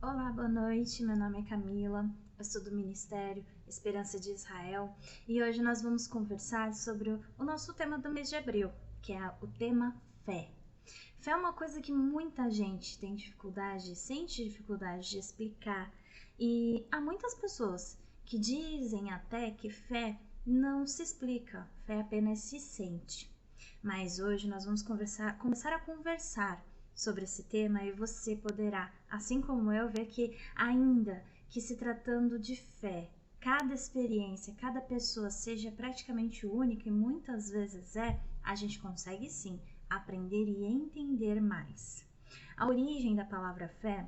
Olá, boa noite. Meu nome é Camila, eu sou do Ministério Esperança de Israel e hoje nós vamos conversar sobre o nosso tema do mês de abril, que é o tema fé. Fé é uma coisa que muita gente tem dificuldade, sente dificuldade de explicar, e há muitas pessoas que dizem até que fé não se explica, fé apenas se sente. Mas hoje nós vamos começar a conversar sobre esse tema e você poderá, assim como eu, ver que ainda que se tratando de fé, cada experiência, cada pessoa seja praticamente única e muitas vezes a gente consegue sim aprender e entender mais. A origem da palavra fé,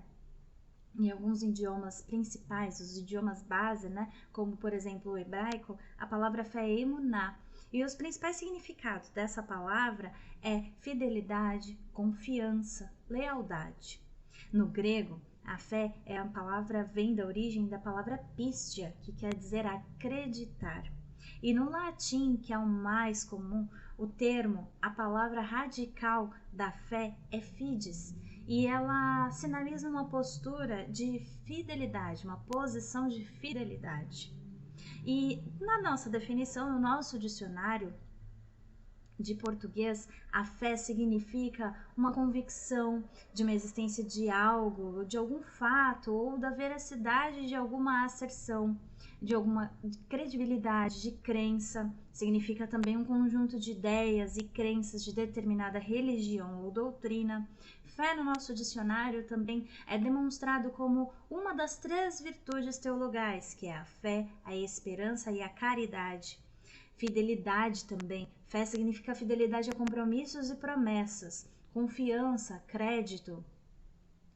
em alguns idiomas principais, os idiomas base, como por exemplo o hebraico, a palavra fé é emuná. E os principais significados dessa palavra é fidelidade, confiança, lealdade. No grego, a fé vem da origem da palavra pistia, que quer dizer acreditar. E no latim, que é o mais comum, a palavra radical da fé é fides, e ela sinaliza uma postura de fidelidade, uma posição de fidelidade. E na nossa definição, no nosso dicionário de português, a fé significa uma convicção de uma existência de algo, de algum fato ou da veracidade de alguma asserção, de alguma credibilidade, de crença. Significa também um conjunto de ideias e crenças de determinada religião ou doutrina. Fé no nosso dicionário também é demonstrado como uma das 3 virtudes teologais, que é a fé, a esperança e a caridade. Fidelidade também. Fé significa fidelidade a compromissos e promessas. Confiança, crédito.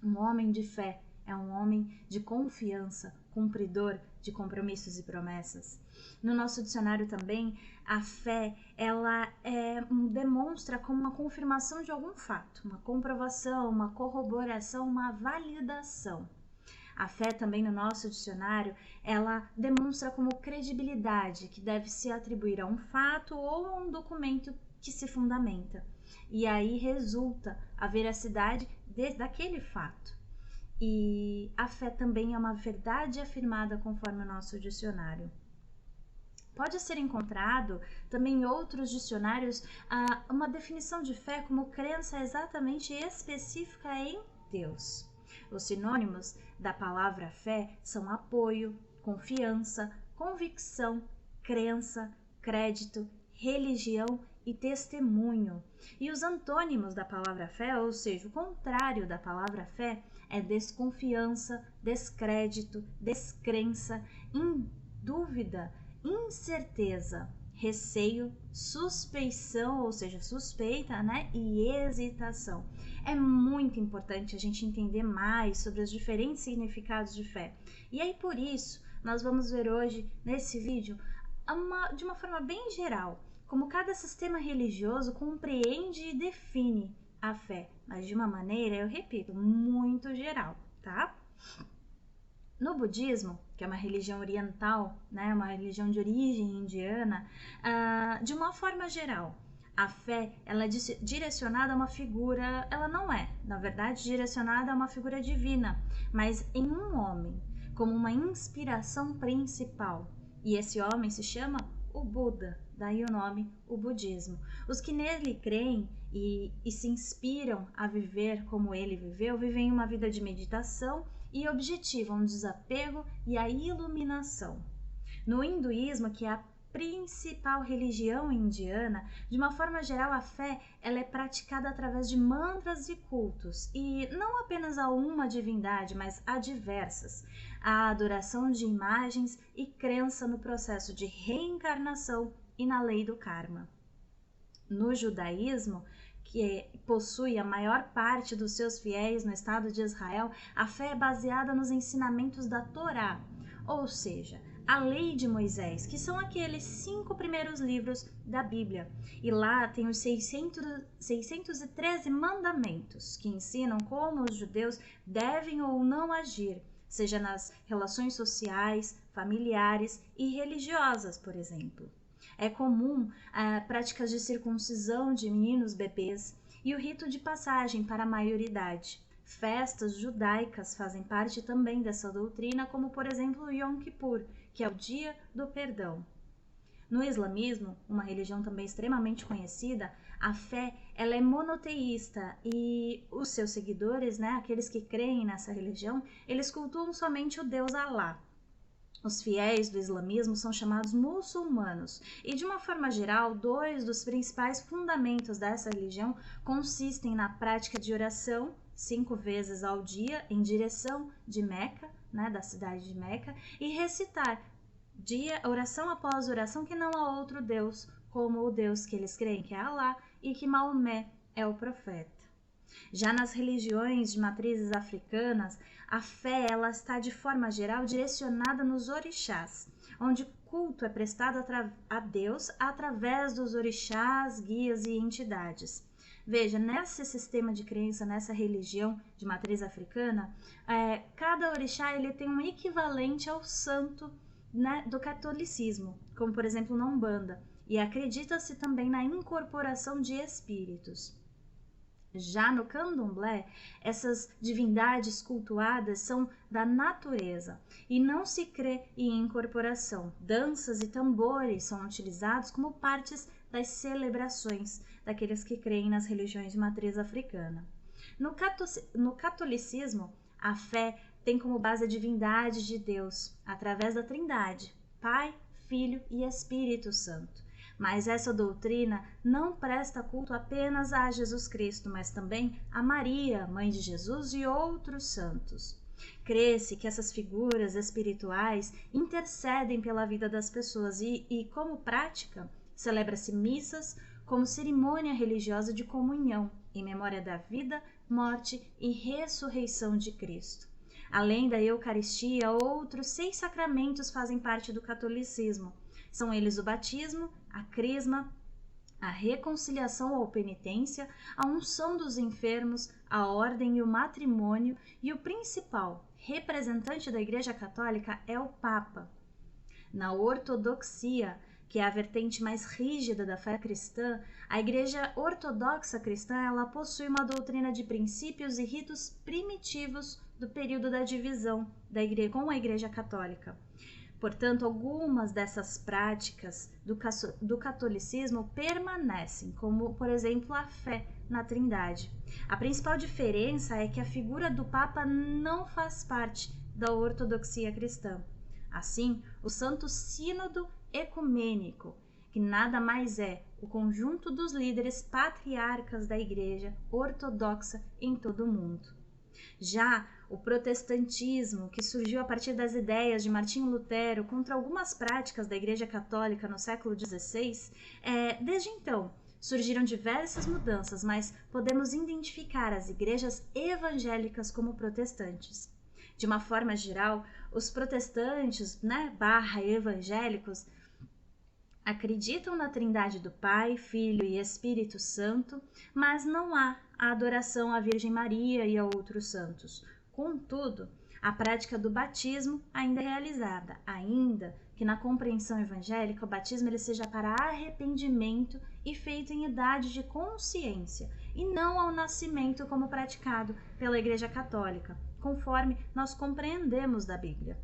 Um homem de fé é um homem de confiança, cumpridor de compromissos e promessas. No nosso dicionário também, a fé, ela demonstra como uma confirmação de algum fato, uma comprovação, uma corroboração, uma validação. A fé também no nosso dicionário, ela demonstra como credibilidade que deve se atribuir a um fato ou a um documento que se fundamenta. E aí resulta a veracidade daquele fato. E a fé também é uma verdade afirmada conforme o nosso dicionário. Pode ser encontrado também em outros dicionários uma definição de fé como crença exatamente específica em Deus. Os sinônimos da palavra fé são apoio, confiança, convicção, crença, crédito, religião e testemunho. E os antônimos da palavra fé, ou seja, o contrário da palavra fé, é desconfiança, descrédito, descrença, dúvida, incerteza, receio, suspeição, ou seja, suspeita, e hesitação. É muito importante a gente entender mais sobre os diferentes significados de fé. E aí, por isso, nós vamos ver hoje, nesse vídeo, de uma forma bem geral, como cada sistema religioso compreende e define a fé, mas de uma maneira, eu repito, muito geral, tá? No budismo, que é uma religião oriental, uma religião de origem indiana, de uma forma geral, a fé ela é direcionada a uma figura, ela não é, na verdade, direcionada a uma figura divina, mas em um homem, como uma inspiração principal. E esse homem se chama o Buda, daí o nome, o budismo. Os que nele creem e se inspiram a viver como ele viveu, vivem uma vida de meditação e objetivam o desapego e a iluminação. No hinduísmo, que é a principal religião indiana, de uma forma geral a fé ela é praticada através de mantras e cultos, e não apenas a uma divindade, mas a diversas. A adoração de imagens e crença no processo de reencarnação e na lei do karma. No judaísmo, que possui a maior parte dos seus fiéis no Estado de Israel, a fé é baseada nos ensinamentos da Torá, ou seja, a lei de Moisés, que são aqueles 5 primeiros livros da Bíblia. E lá tem os 613 mandamentos, que ensinam como os judeus devem ou não agir, seja nas relações sociais, familiares e religiosas, por exemplo. É comum práticas de circuncisão de meninos bebês e o rito de passagem para a maioridade. Festas judaicas fazem parte também dessa doutrina, como por exemplo o Yom Kippur, que é o Dia do Perdão. No islamismo, uma religião também extremamente conhecida, a fé ela é monoteísta e os seus seguidores, né, aqueles que creem nessa religião, eles cultuam somente o Deus Alá. Os fiéis do islamismo são chamados muçulmanos e, de uma forma geral, dois dos principais fundamentos dessa religião consistem na prática de oração 5 vezes ao dia em direção de Meca, né, da cidade de Meca, e recitar oração após oração que não há outro Deus como o Deus que eles creem, que é Alá, e que Maomé é o profeta. Já nas religiões de matrizes africanas, a fé ela está de forma geral direcionada nos orixás, onde culto é prestado a Deus através dos orixás, guias e entidades. Veja, nesse sistema de crença, nessa religião de matriz africana, cada orixá ele tem um equivalente ao santo, né, do catolicismo, como por exemplo na Umbanda, e acredita-se também na incorporação de espíritos. Já no candomblé, essas divindades cultuadas são da natureza e não se crê em incorporação. Danças e tambores são utilizados como partes das celebrações daqueles que creem nas religiões de matriz africana. No catolicismo, a fé tem como base a divindade de Deus, através da Trindade, Pai, Filho e Espírito Santo. Mas essa doutrina não presta culto apenas a Jesus Cristo, mas também a Maria, mãe de Jesus, e outros santos. Crê-se que essas figuras espirituais intercedem pela vida das pessoas e como prática, celebra-se missas como cerimônia religiosa de comunhão, em memória da vida, morte e ressurreição de Cristo. Além da Eucaristia, outros 6 sacramentos fazem parte do catolicismo. São eles o batismo, a crisma, a reconciliação ou penitência, a unção dos enfermos, a ordem e o matrimônio, e o principal representante da Igreja Católica é o Papa. Na ortodoxia, que é a vertente mais rígida da fé cristã, a Igreja Ortodoxa Cristã ela possui uma doutrina de princípios e ritos primitivos do período da divisão da igreja, com a Igreja Católica. Portanto, algumas dessas práticas do catolicismo permanecem, como, por exemplo, a fé na Trindade. A principal diferença é que a figura do Papa não faz parte da ortodoxia cristã. Assim, o Santo Sínodo Ecumênico, que nada mais é o conjunto dos líderes patriarcas da Igreja Ortodoxa em todo o mundo. Já o protestantismo, que surgiu a partir das ideias de Martinho Lutero contra algumas práticas da Igreja Católica no século XVI, desde então surgiram diversas mudanças, mas podemos identificar as igrejas evangélicas como protestantes. De uma forma geral, os protestantes, evangélicos, acreditam na Trindade do Pai, Filho e Espírito Santo, mas não há a adoração à Virgem Maria e a outros santos. Contudo, a prática do batismo ainda é realizada, ainda que na compreensão evangélica o batismo ele seja para arrependimento e feito em idade de consciência, e não ao nascimento como praticado pela Igreja Católica, conforme nós compreendemos da Bíblia.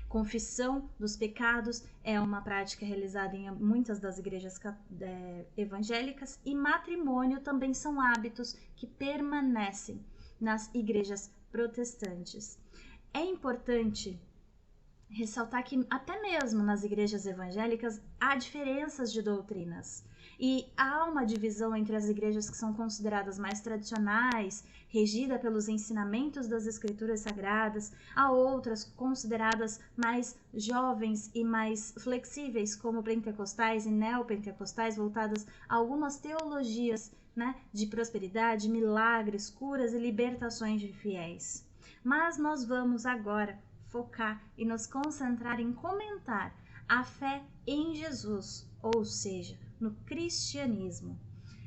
Confissão dos pecados é uma prática realizada em muitas das igrejas evangélicas, e matrimônio também são hábitos que permanecem nas igrejas protestantes. É importante ressaltar que até mesmo nas igrejas evangélicas há diferenças de doutrinas. E há uma divisão entre as igrejas que são consideradas mais tradicionais, regida pelos ensinamentos das escrituras sagradas, há outras consideradas mais jovens e mais flexíveis, como pentecostais e neopentecostais, voltadas a algumas teologias, de prosperidade, milagres, curas e libertações de fiéis. Mas nós vamos agora focar e nos concentrar em comentar a fé em Jesus, ou seja, no cristianismo.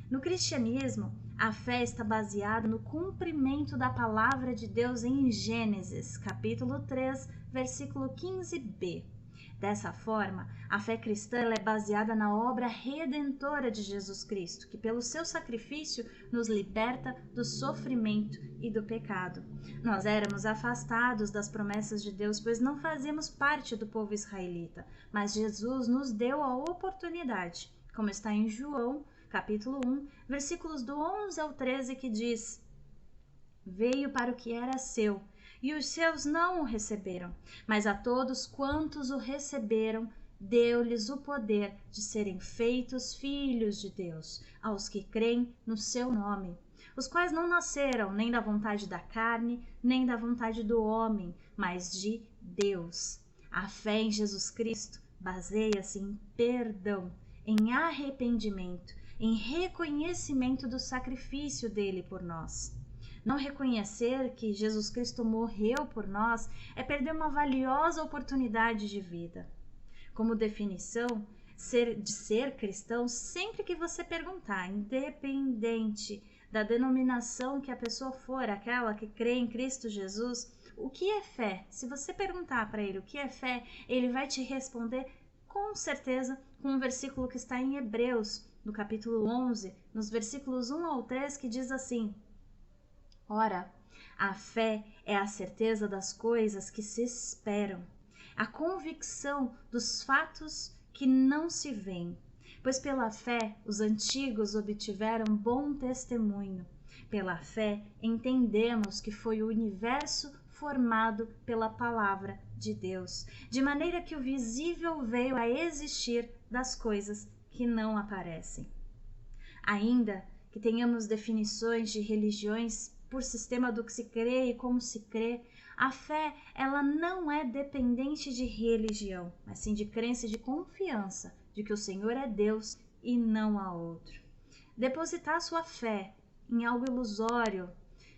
No cristianismo, a fé está baseada no cumprimento da palavra de Deus em Gênesis, capítulo 3, versículo 15b. Dessa forma, a fé cristã ela é baseada na obra redentora de Jesus Cristo, que pelo seu sacrifício nos liberta do sofrimento e do pecado. Nós éramos afastados das promessas de Deus, pois não fazíamos parte do povo israelita, mas Jesus nos deu a oportunidade, como está em João, capítulo 1, versículos do 11 ao 13, que diz: Veio para o que era seu, e os seus não o receberam, mas a todos quantos o receberam, deu-lhes o poder de serem feitos filhos de Deus, aos que creem no seu nome, os quais não nasceram nem da vontade da carne, nem da vontade do homem, mas de Deus. A fé em Jesus Cristo baseia-se em perdão, em arrependimento, em reconhecimento do sacrifício dele por nós. Não reconhecer que Jesus Cristo morreu por nós é perder uma valiosa oportunidade de vida. Como definição de ser cristão, sempre que você perguntar, independente da denominação que a pessoa for, aquela que crê em Cristo Jesus, o que é fé? Se você perguntar para ele o que é fé, ele vai te responder com certeza com um versículo que está em Hebreus, no capítulo 11, nos versículos 1 ao 3, que diz assim: Ora, a fé é a certeza das coisas que se esperam, a convicção dos fatos que não se veem. Pois pela fé os antigos obtiveram bom testemunho. Pela fé entendemos que foi o universo formado pela palavra de Deus, de maneira que o visível veio a existir das coisas que não aparecem. Ainda que tenhamos definições de religiões por sistema do que se crê e como se crê, a fé ela não é dependente de religião, mas sim de crença e de confiança de que o Senhor é Deus e não há outro. Depositar sua fé em algo ilusório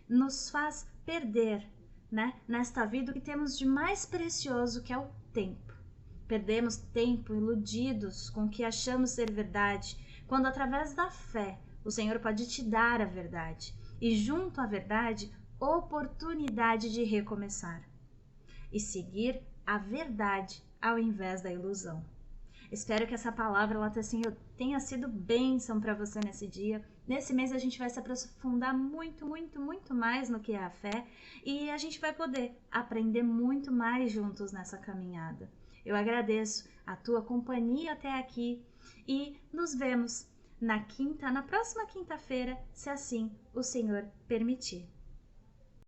nos faz perder, nesta vida o que temos de mais precioso, que é o tempo. Perdemos tempo iludidos com o que achamos ser verdade, quando através da fé o Senhor pode te dar a verdade. E junto à verdade, oportunidade de recomeçar e seguir a verdade ao invés da ilusão. Espero que essa palavra ela tenha sido bênção para você nesse dia. Nesse mês a gente vai se aprofundar muito, muito, muito mais no que é a fé e a gente vai poder aprender muito mais juntos nessa caminhada. Eu agradeço a tua companhia até aqui e nos vemos na próxima quinta-feira, se assim o Senhor permitir.